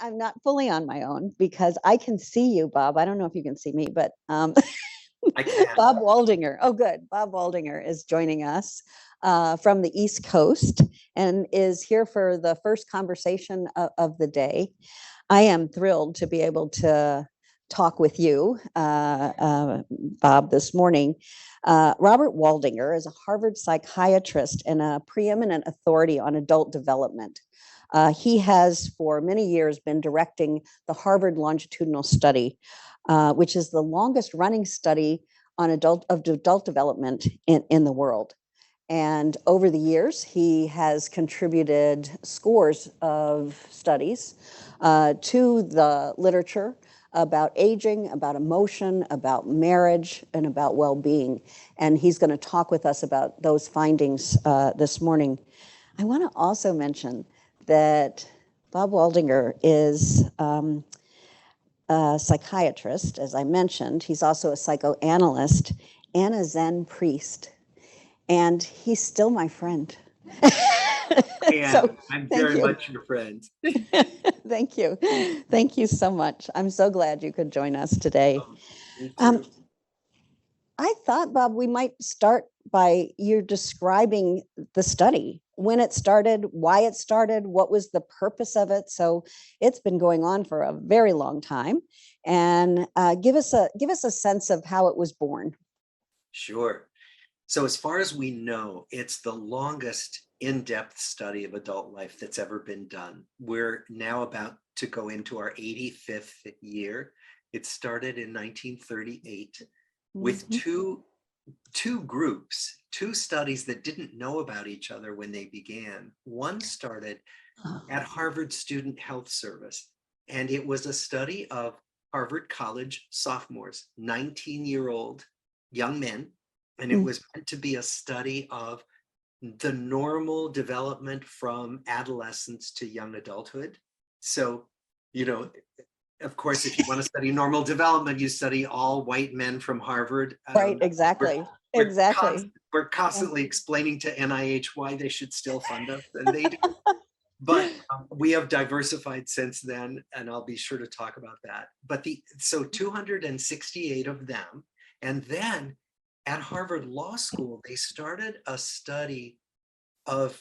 I'm not fully on my own because I can see you, Bob. I don't know if you can see me, but I can. Bob Waldinger. Oh, good. Bob Waldinger is joining us from the East Coast and is here for the first conversation of the day. I am thrilled to be able to talk with you, Bob, this morning. Robert Waldinger is a Harvard psychiatrist and a preeminent authority on adult development. He has for many years been directing the Harvard Longitudinal Study, which is the longest running study on adult development in the world. And over the years, he has contributed scores of studies to the literature about aging, about emotion, about marriage, and about well-being. And he's going to talk with us about those findings this morning. I want to also mention that Bob Waldinger is a psychiatrist, as I mentioned. He's also a psychoanalyst and a Zen priest. And he's still my friend. So I'm very much your friend. Thank you. Thank you so much. I'm so glad you could join us today. Me too. I thought, Bob, we might start by you describing the study, when it started, why it started, what was the purpose of it. So it's been going on for a very long time, and give us a sense of how it was born. Sure. So as far as we know, it's the longest in-depth study of adult life that's ever been done. We're now about to go into our 85th year. It started in 1938 with two groups, two studies that didn't know about each other when they began. One started at Harvard Student Health Service, and it was a study of Harvard College sophomores, 19-year-old young men. And it was meant to be a study of the normal development from adolescence to young adulthood. So, of course, if you want to study normal development, you study all white men from Harvard. Right, exactly. We're constantly explaining to NIH why they should still fund us, and they do. But we have diversified since then, and I'll be sure to talk about that. But so 268 of them, and then at Harvard Law School, they started a study of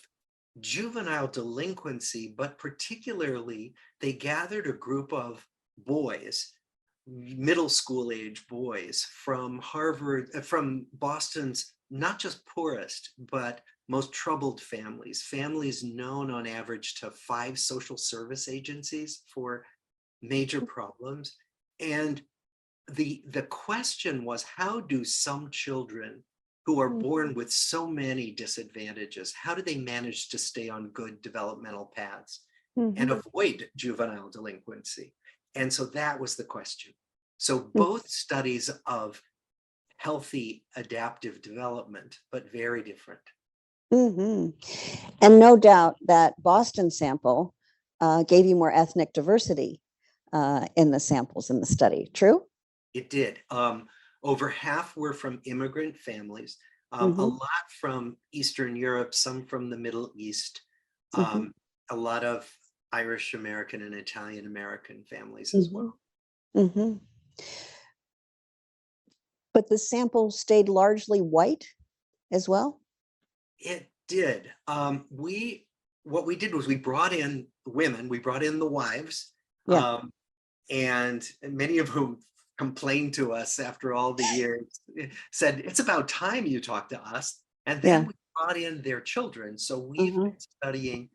juvenile delinquency, but particularly they gathered a group of boys, middle school age boys from Harvard, from Boston's not just poorest, but most troubled families known on average to 5 social service agencies for major problems. And the question was, how do some children who are born with so many disadvantages, how do they manage to stay on good developmental paths and avoid juvenile delinquency? And so that was the question. So both studies of healthy adaptive development, but very different. And no doubt that Boston sample gave you more ethnic diversity in the samples in the study. True? It did. Over half were from immigrant families, a lot from Eastern Europe, some from the Middle East, a lot of Irish American and Italian American families as well. But the sample stayed largely white as well? It did. What we did was we brought in women, we brought in the wives, and many of whom complained to us after all the years, said, it's about time you talk to us. And then we brought in their children. So we've been studying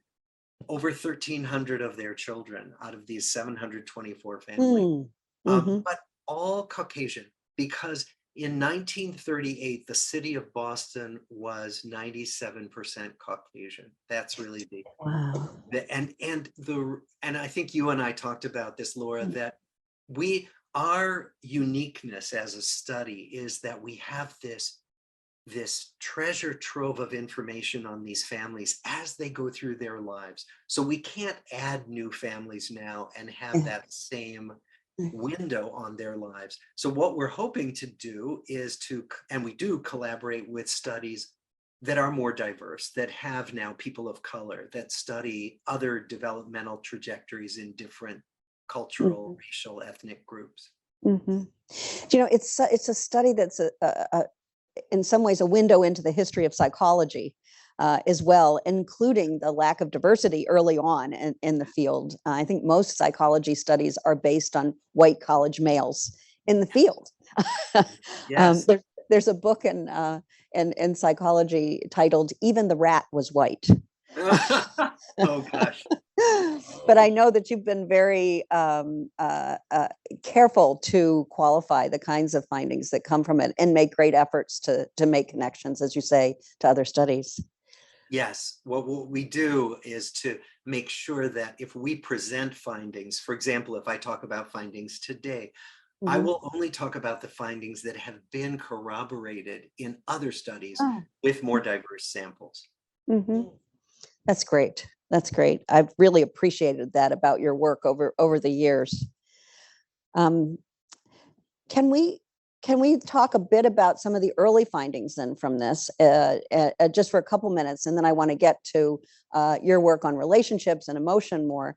over 1,300 of their children out of these 724 families, but all Caucasian, because in 1938, the city of Boston was 97% Caucasian. That's really big. Wow. And I think you and I talked about this, Laura, that our uniqueness as a study is that we have this treasure trove of information on these families as they go through their lives. So we can't add new families now and have that same window on their lives. So what we're hoping to do is and we do collaborate with studies that are more diverse, that have now people of color, that study other developmental trajectories in different cultural, racial, ethnic groups. You know, it's a study that's in some ways a window into the history of psychology as well, including the lack of diversity early on in the field. I think most psychology studies are based on white college males in the field. Yes. There's a book in psychology titled "Even the Rat Was White." Oh gosh. But I know that you've been very careful to qualify the kinds of findings that come from it and make great efforts to make connections, as you say, to other studies. Yes, what we do is to make sure that if we present findings, for example, if I talk about findings today, I will only talk about the findings that have been corroborated in other studies with more diverse samples. That's great. That's great. I've really appreciated that about your work over the years. Can we talk a bit about some of the early findings then from this, just for a couple minutes, and then I want to get to your work on relationships and emotion more.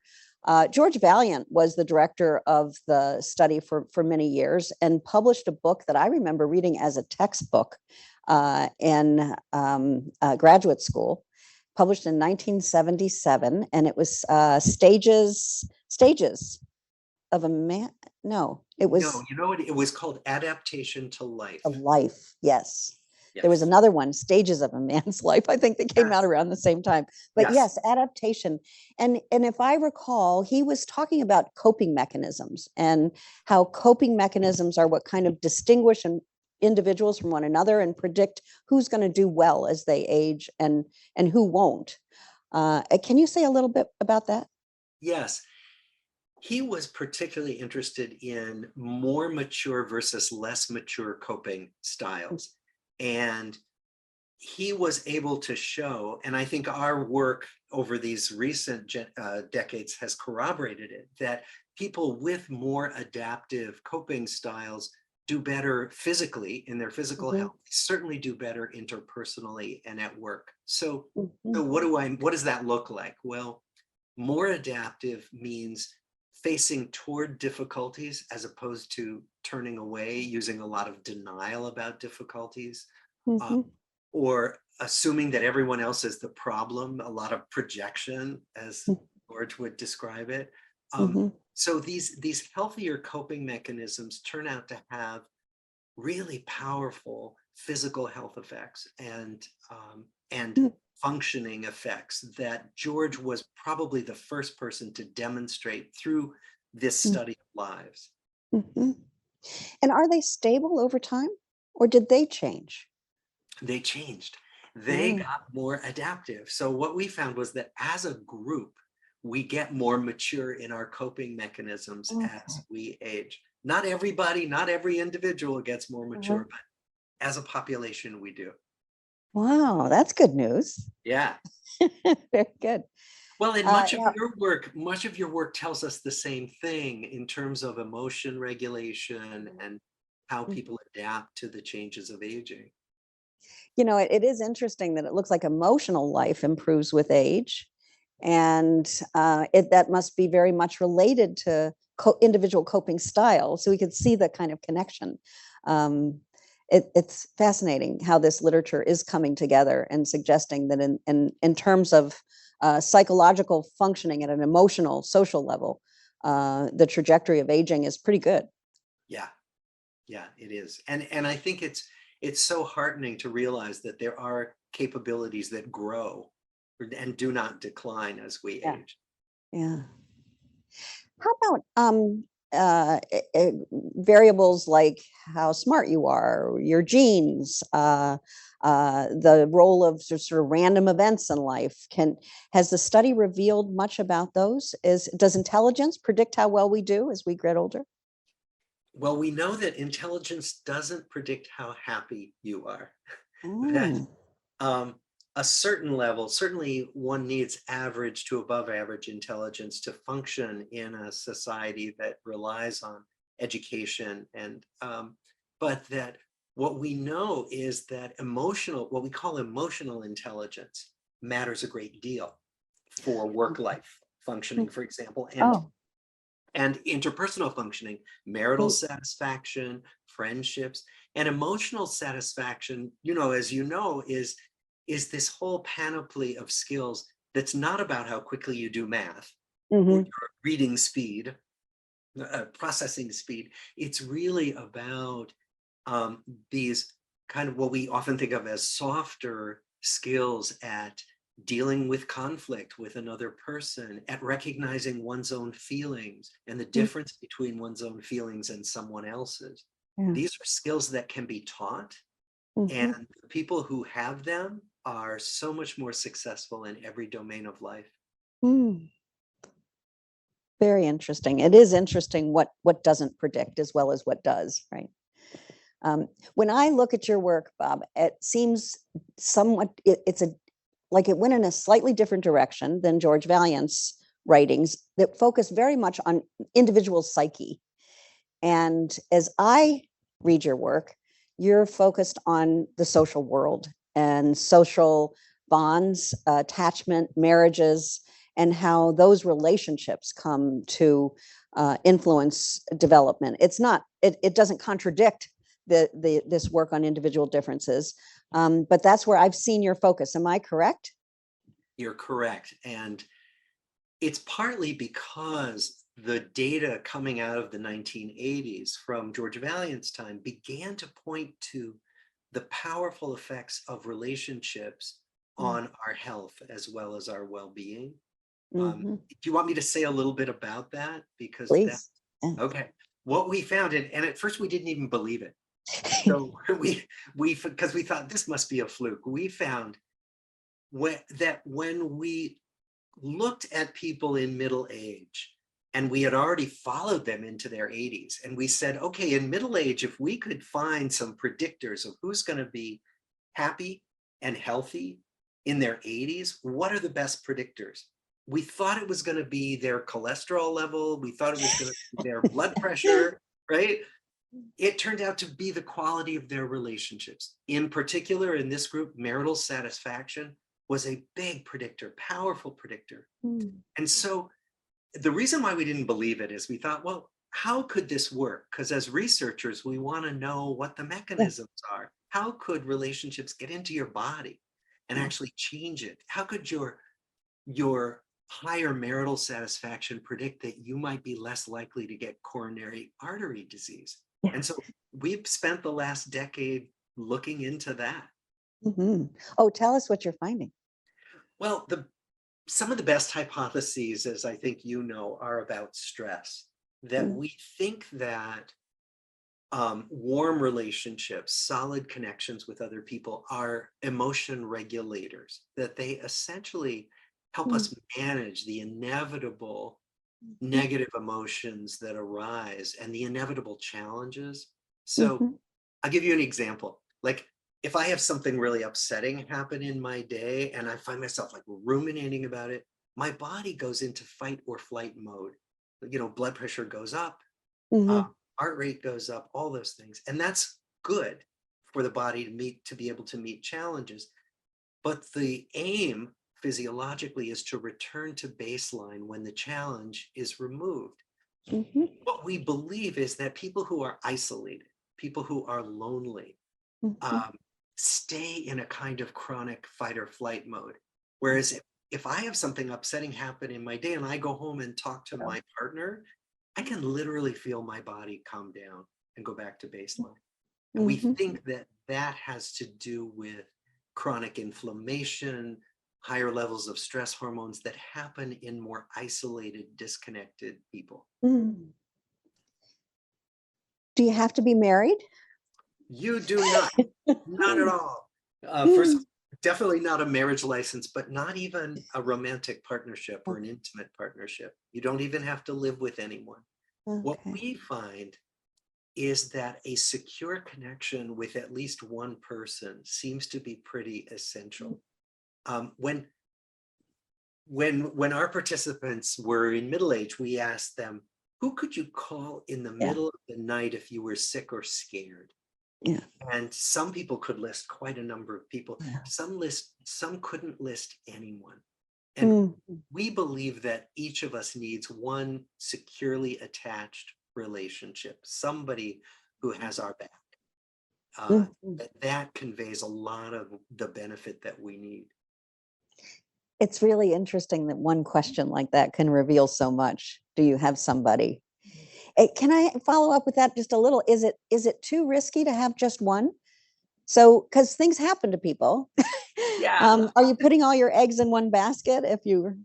George Valiant was the director of the study for many years and published a book that I remember reading as a textbook in graduate school, published in 1977, and it was stages of a man. No, it was. No, you know what? It was called Adaptation to Life. Of life, yes. Yes. There was another one, Stages of a Man's Life. I think that came out around the same time. But yes, adaptation. And if I recall, he was talking about coping mechanisms and how coping mechanisms are what kind of distinguish individuals from one another and predict who's going to do well as they age and who won't. Can you say a little bit about that? Yes. He was particularly interested in more mature versus less mature coping styles. And he was able to show, and I think our work over these recent decades has corroborated it, that people with more adaptive coping styles do better physically in their physical health, certainly do better interpersonally and at work. So, what does that look like? Well, more adaptive means facing toward difficulties as opposed to turning away, using a lot of denial about difficulties, or assuming that everyone else is the problem, a lot of projection, as George would describe it. So these healthier coping mechanisms turn out to have really powerful physical health effects and functioning effects that George was probably the first person to demonstrate through this study of lives. And are they stable over time, or did they change? They changed. They got more adaptive. So what we found was that as a group, we get more mature in our coping mechanisms as we age. Not everybody, not every individual gets more mature, but as a population, we do. Wow, that's good news. Yeah. Very good. Well, and much of your work tells us the same thing in terms of emotion regulation and how people adapt to the changes of aging. You know, it is interesting that it looks like emotional life improves with age, and that must be very much related to individual coping styles. So we could see the kind of connection. It's fascinating how this literature is coming together and suggesting that in terms of psychological functioning at an emotional, social level, the trajectory of aging is pretty good. Yeah, it is. And I think it's so heartening to realize that there are capabilities that grow and do not decline as we age. Yeah. How about variables like how smart you are, your genes, the role of sort of random events in life? Has the study revealed much about those? Does intelligence predict how well we do as we get older? Well, we know that intelligence doesn't predict how happy you are. That a certain level, certainly one needs average to above average intelligence to function in a society that relies on education. And but that what we know is that what we call emotional intelligence matters a great deal for work life functioning, for example. and interpersonal functioning, marital satisfaction, friendships, and emotional satisfaction, as you know, is this whole panoply of skills that's not about how quickly you do math or Mhm. your reading speed, processing speed. It's really about these kind of what we often think of as softer skills at dealing with conflict with another person, at recognizing one's own feelings and the Mm, difference between one's own feelings and someone else's. yeah. These are skills that can be taught, Mhm. and the people who have them are so much more successful in every domain of life. Mm. Very interesting. It is interesting what doesn't predict as well as what does, right? When I look at your work, Bob, it seems somewhat it's a like it went in a slightly different direction than George Vaillant's writings that focus very much on individual psyche. And as I read your work, you're focused on the social world and social bonds, attachment, marriages, and how those relationships come to influence development. It's not, it doesn't contradict this work on individual differences, but that's where I've seen your focus. Am I correct? You're correct. And it's partly because the data coming out of the 1980s from George Vaillant's time began to point to the powerful effects of relationships on our health as well as our well-being. Mm-hmm. Do you want me to say a little bit about that? Because that, Please. okay. What we found, and at first we didn't even believe it. So because we thought this must be a fluke. We found that when we looked at people in middle age, and we had already followed them into their 80s, and we said, okay, in middle age, if we could find some predictors of who's going to be happy and healthy in their 80s, what are the best predictors? We thought it was going to be their cholesterol level. We thought it was going to be their blood pressure, right? It turned out to be the quality of their relationships. In particular, in this group, marital satisfaction was a big predictor, powerful predictor. Mm. And so the reason why we didn't believe it is we thought, well, how could this work? Because as researchers, we want to know what the Yeah. mechanisms are. How could relationships get into your body and Yeah. actually change it? How could your higher marital satisfaction predict that you might be less likely to get coronary artery disease? Yeah. And so we've spent the last decade looking into that. Mm-hmm. Oh, tell us what you're finding. Well, some of the best hypotheses, as I think you know, are about stress. That Mm. we think that warm relationships, solid connections with other people are emotion regulators, that they essentially help Mm. us manage the inevitable negative emotions that arise and the inevitable challenges. So Mm-hmm. I'll give you an example. Like if I have something really upsetting happen in my day and I find myself like ruminating about it, my body goes into fight or flight mode. Blood pressure goes up, uh, Mm-hmm. heart rate goes up, all those things. And that's good for the body to be able to meet challenges. But the aim physiologically is to return to baseline when the challenge is removed. Mm-hmm. What we believe is that people who are isolated, people who are lonely, Mm-hmm. um, stay in a kind of chronic fight or flight mode. Whereas if I have something upsetting happen in my day and I go home and talk to my partner, I can literally feel my body calm down and go back to baseline. And we Mm-hmm. think that that has to do with chronic inflammation, higher levels of stress hormones that happen in more isolated, disconnected people. Mm. Do you have to be married? You do not, not at all. First, Mm. definitely not a marriage license, but not even a romantic partnership or an intimate partnership. You don't even have to live with anyone. What Okay. we find is that a secure connection with at least one person seems to be pretty essential. When our participants were in middle age, we asked them, who could you call in the Yeah. middle of the night if you were sick or scared? Yeah. And some people could list quite a number of people. Yeah. Some couldn't list anyone. And Mm. we believe that each of us needs one securely attached relationship, somebody who has our back. Mm. That conveys a lot of the benefit that we need. It's really interesting that one question like that can reveal so much. Do you have somebody? Can I follow up with that just a little? Is it too risky to have just one? So, because things happen to people. Yeah. Are you putting all your eggs in one basket if you?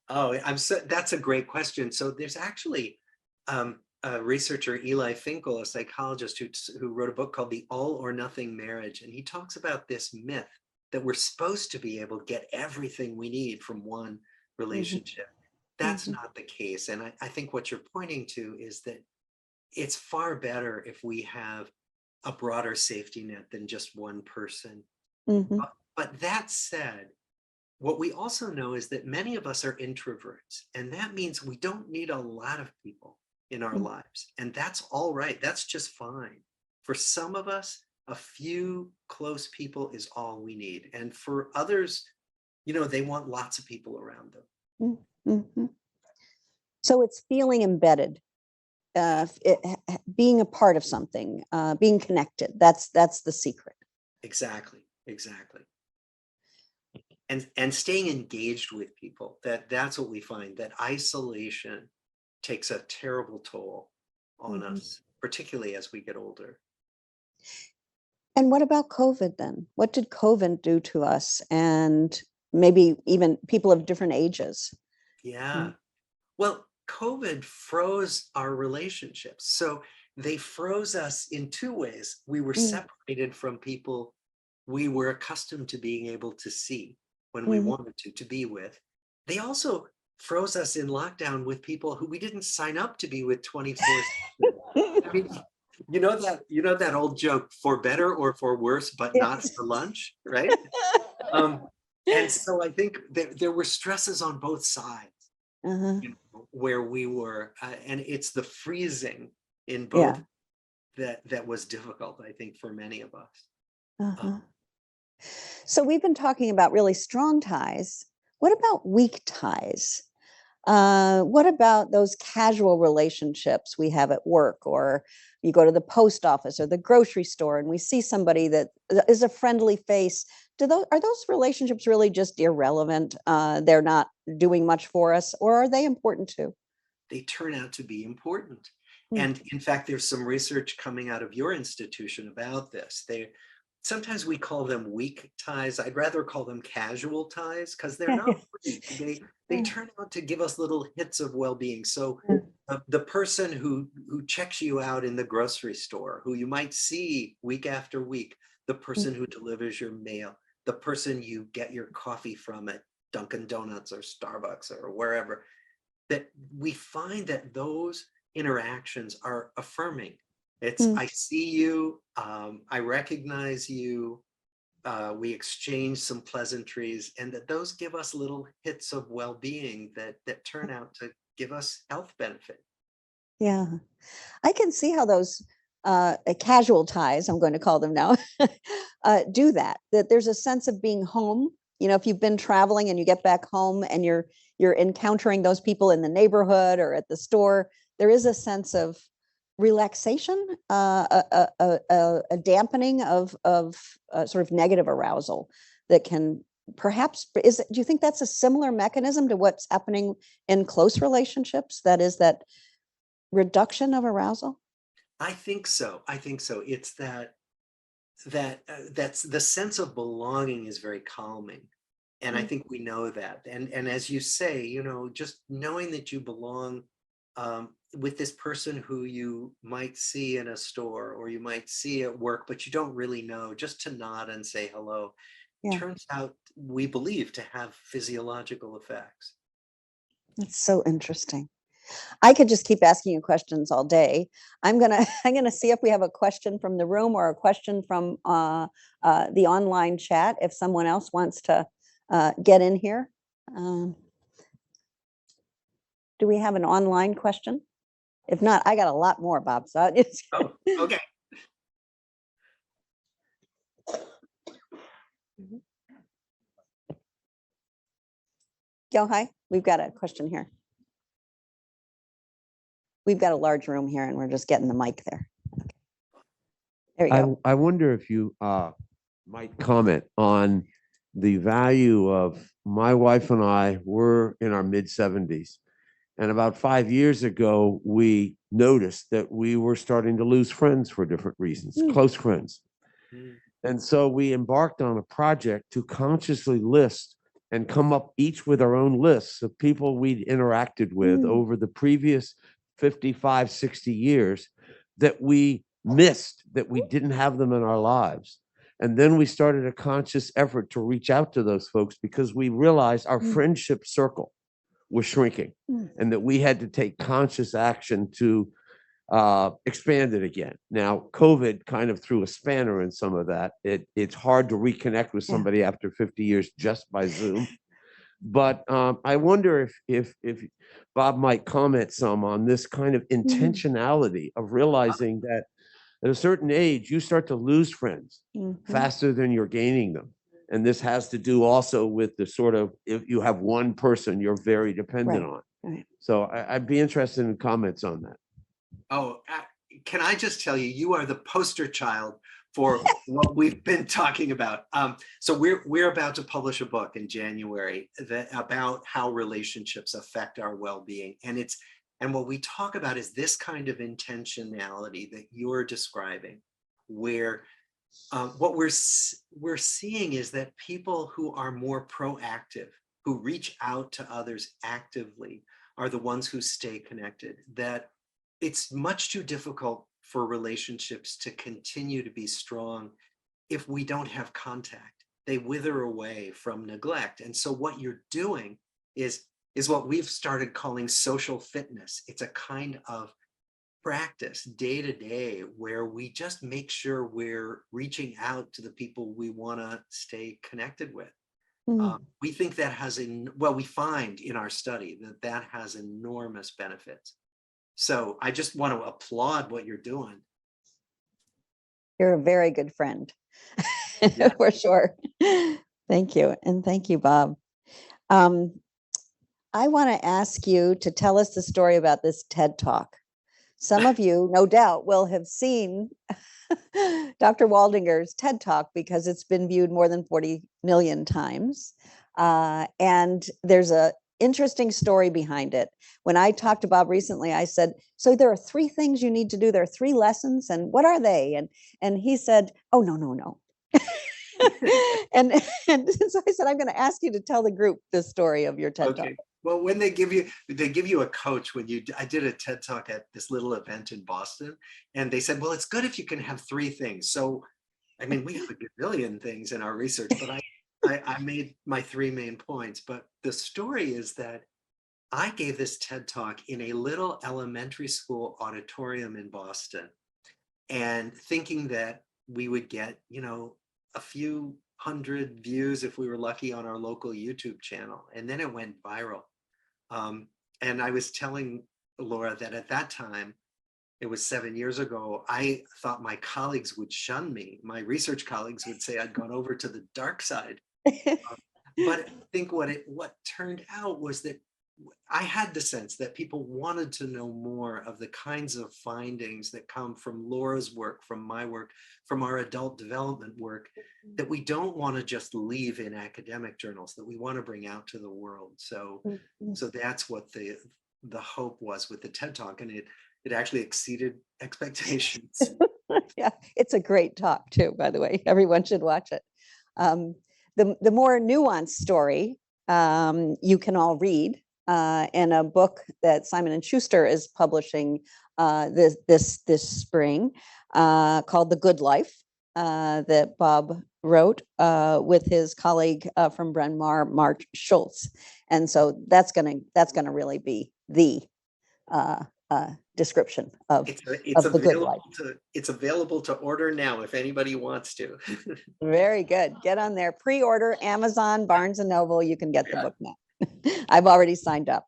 Oh, that's a great question. So there's actually a researcher, Eli Finkel, a psychologist who wrote a book called The All or Nothing Marriage. And he talks about this myth that we're supposed to be able to get everything we need from one relationship. That's not the case. And I think what you're pointing to is that it's far better if we have a broader safety net than just one person. Mm-hmm. But that said, what we also know is that many of us are introverts, and that means we don't need a lot of people in our lives. And that's all right. That's just fine. For some of us, a few close people is all we need. And for others, they want lots of people around them. Mm-hmm. So it's feeling embedded, being a part of something, being connected. That's the secret. Exactly. And staying engaged with people, that's what we find, that isolation takes a terrible toll on us, particularly as we get older. And what about COVID then? What did COVID do to us? And maybe even people of different ages. Yeah. Well, COVID froze our relationships. So they froze us in two ways. We were separated from people we were accustomed to being able to see when we wanted to be with. They also froze us in lockdown with people who we didn't sign up to be with 24/7. I mean, that old joke, for better or for worse, but not for lunch, right? And so I think there were stresses on both sides. Uh-huh. Where we were, and it's the freezing in Yeah. both that was difficult, I think, for many of us. Uh-huh. So we've been talking about really strong ties. What about weak ties? What about those casual relationships we have at work, or you go to the post office or the grocery store and we see somebody that is a friendly face? Are those relationships really just irrelevant? They're not doing much for us, or are they important too? They turn out to be important. Mm. And in fact, there's some research coming out of your institution about this. Sometimes we call them weak ties. I'd rather call them casual ties, because they're not weak. They turn out to give us little hits of well-being. So the person who checks you out in the grocery store, who you might see week after week, the person who delivers your mail, the person you get your coffee from at Dunkin' Donuts or Starbucks or wherever, that we find that those interactions are affirming. It's, I see you, I recognize you, we exchange some pleasantries, and that those give us little hits of well-being that turn out to give us health benefit. Yeah, I can see how those casual ties, I'm going to call them now, do that. That there's a sense of being home. If you've been traveling and you get back home and you're encountering those people in the neighborhood or at the store, there is a sense of relaxation, a dampening of sort of negative arousal that can perhaps do you think that's a similar mechanism to what's happening in close relationships? That is that reduction of arousal? I think so. It's that's the sense of belonging is very calming. And I think we know that. And as you say, just knowing that you belong with this person who you might see in a store or you might see at work, but you don't really know, just to nod and say hello, Yeah, turns out, we believe, to have physiological effects. that's so interesting. I could just keep asking you questions all day. I'm gonna see if we have a question from the room or a question from the online chat. If someone else wants to get in here, do we have an online question? If not, I got a lot more, Bob. So it's Oh, okay. Go, hi. We've got a question here. We've got a large room here and we're just getting the mic there. Okay. There you go. I wonder if you might comment on the value of my wife and I were in our mid 70s. And about 5 years ago, we noticed that we were starting to lose friends for different reasons, close friends. And so we embarked on a project to consciously list and come up each with our own lists of people we'd interacted with over the previous 55, 60 years that we missed, that we didn't have them in our lives. And then we started a conscious effort to reach out to those folks because we realized our friendship circle was shrinking and that we had to take conscious action to expand it again. Now, COVID kind of threw a spanner in some of that. It's hard to reconnect with somebody after 50 years just by Zoom. But I wonder if Bob might comment some on this kind of intentionality of realizing that at a certain age, you start to lose friends faster than you're gaining them. And this has to do also with the sort of, if you have one person you're very dependent on. Right. So I'd be interested in comments on that. Oh, can I just tell you, you are the poster child for what we've been talking about. So we're about to publish a book in January about how relationships affect our well-being. And what we talk about is this kind of intentionality that you're describing, where what we're seeing is that people who are more proactive, who reach out to others actively, are the ones who stay connected. That it's much too difficult for relationships to continue to be strong if we don't have contact. They wither away from neglect. And so what you're doing is what we've started calling social fitness. It's a kind of practice day to day where we just make sure we're reaching out to the people we want to stay connected with. We think that has, we find in our study that has enormous benefits. So I just want to applaud what you're doing. You're a very good friend, for sure. Thank you. And thank you, Bob. I want to ask you to tell us the story about this TED Talk. Some of you, no doubt, will have seen Dr. Waldinger's TED Talk because it's been viewed more than 40 million times. And there's an interesting story behind it. When I talked to Bob recently, I said, so there are 3 things you need to do. There are 3 lessons. And what are they? And he said, oh, no. and so I said, I'm going to ask you to tell the group the story of your TED Talk. Well, when they give you a coach, I did a TED Talk at this little event in Boston, and they said, well, it's good if you can have 3 things. So, I mean, we have a gazillion things in our research, but I made my 3 main points. But the story is that I gave this TED Talk in a little elementary school auditorium in Boston, and thinking that we would get, a few hundred views if we were lucky on our local YouTube channel. And then it went viral. And I was telling Laura that at that time, it was 7 years ago, I thought my colleagues would shun me. My research colleagues would say I'd gone over to the dark side. But I think what turned out was that I had the sense that people wanted to know more of the kinds of findings that come from Laura's work, from my work, from our adult development work, that we don't want to just leave in academic journals, that we want to bring out to the world. So that's what the hope was with the TED Talk, and it actually exceeded expectations. Yeah, it's a great talk too, by the way. Everyone should watch it. The more nuanced story you can all read in a book that Simon & Schuster is publishing this spring called The Good Life, that Bob wrote with his colleague from Bryn Mawr, Mark Schultz. And so that's gonna really be the description of The Good Life. It's available to order now if anybody wants to. Very good. Get on there. Pre-order, Amazon, Barnes and Noble. You can get the book now. I've already signed up.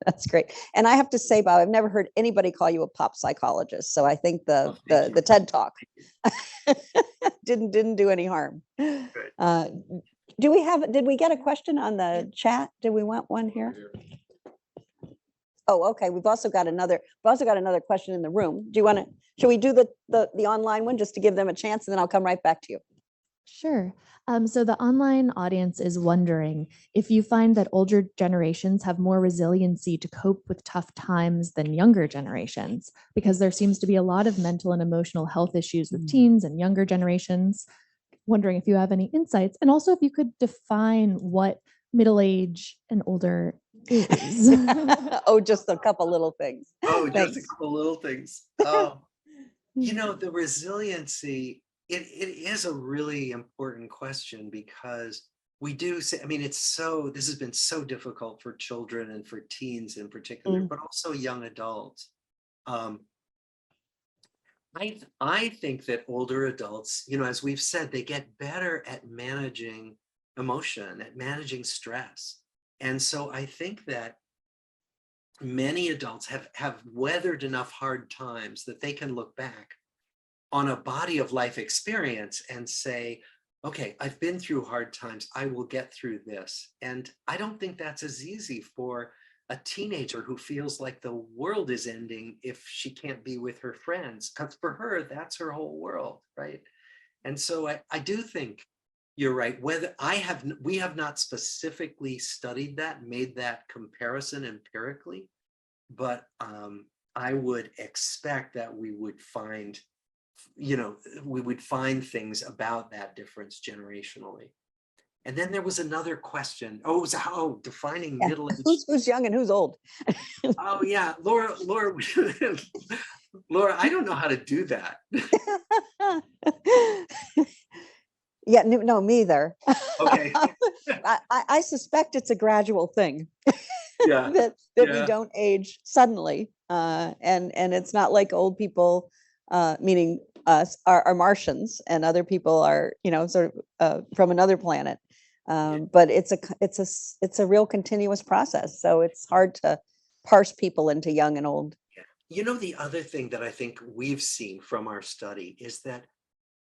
That's great. And I have to say, Bob, I've never heard anybody call you a pop psychologist. So I think the TED Talk didn't do any harm. Do we have, did we get a question on the chat? Did we want one here? Oh, okay. We've also got another question in the room. Do you want to, should we do the online one just to give them a chance, and then I'll come right back to you? Sure. So the online audience is wondering if you find that older generations have more resiliency to cope with tough times than younger generations, because there seems to be a lot of mental and emotional health issues with teens and younger generations. Wondering if you have any insights, and also if you could define what middle age and older is. Oh, just a couple little things. Oh, just a Thanks. couple little things. The resiliency, it is a really important question, because we do say, I mean, this has been so difficult for children and for teens in particular, but also young adults. I think that older adults, as we've said, they get better at managing emotion, at managing stress. And so I think that many adults have weathered enough hard times that they can look back on a body of life experience and say, okay, I've been through hard times, I will get through this. And I don't think that's as easy for a teenager who feels like the world is ending if she can't be with her friends, because for her, that's her whole world, right? And so I do think you're right. We have not specifically studied that, made that comparison empirically, but I would expect that we would find things about that difference generationally. And then there was another question. Oh, it was how defining middle age. Who's young and who's old? Oh yeah, Laura, Laura, I don't know how to do that. Yeah, no, me either. Okay. I suspect it's a gradual thing. Yeah. that we don't age suddenly, and it's not like old people, meaning us, are Martians, and other people are, sort of from another planet. But it's a real continuous process. So it's hard to parse people into young and old. The other thing that I think we've seen from our study is that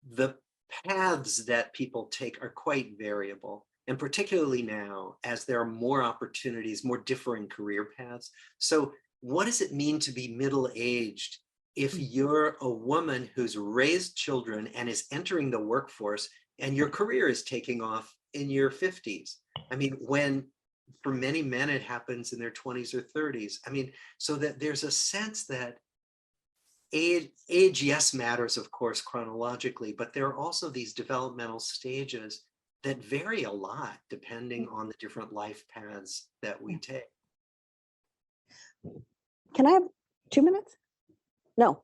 the paths that people take are quite variable. And particularly now, as there are more opportunities, more differing career paths. So what does it mean to be middle-aged if you're a woman who's raised children and is entering the workforce and your career is taking off in your 50s? I mean, when for many men it happens in their 20s or 30s. I mean, so that there's a sense that age, yes, matters, of course, chronologically, but there are also these developmental stages that vary a lot depending on the different life paths that we take. Can I have 2 minutes? No.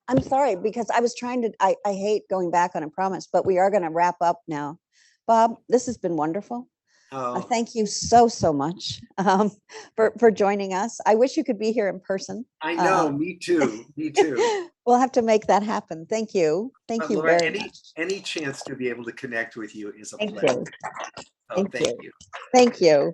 I'm sorry, because I was trying to, I hate going back on a promise, but we are going to wrap up now. Bob, this has been wonderful. Thank you so much for joining us. I wish you could be here in person. I know, me too. We'll have to make that happen. Thank you. Thank you, Laura, very much. Any chance to be able to connect with you is a Thank pleasure. You. Thank you. You. Thank you.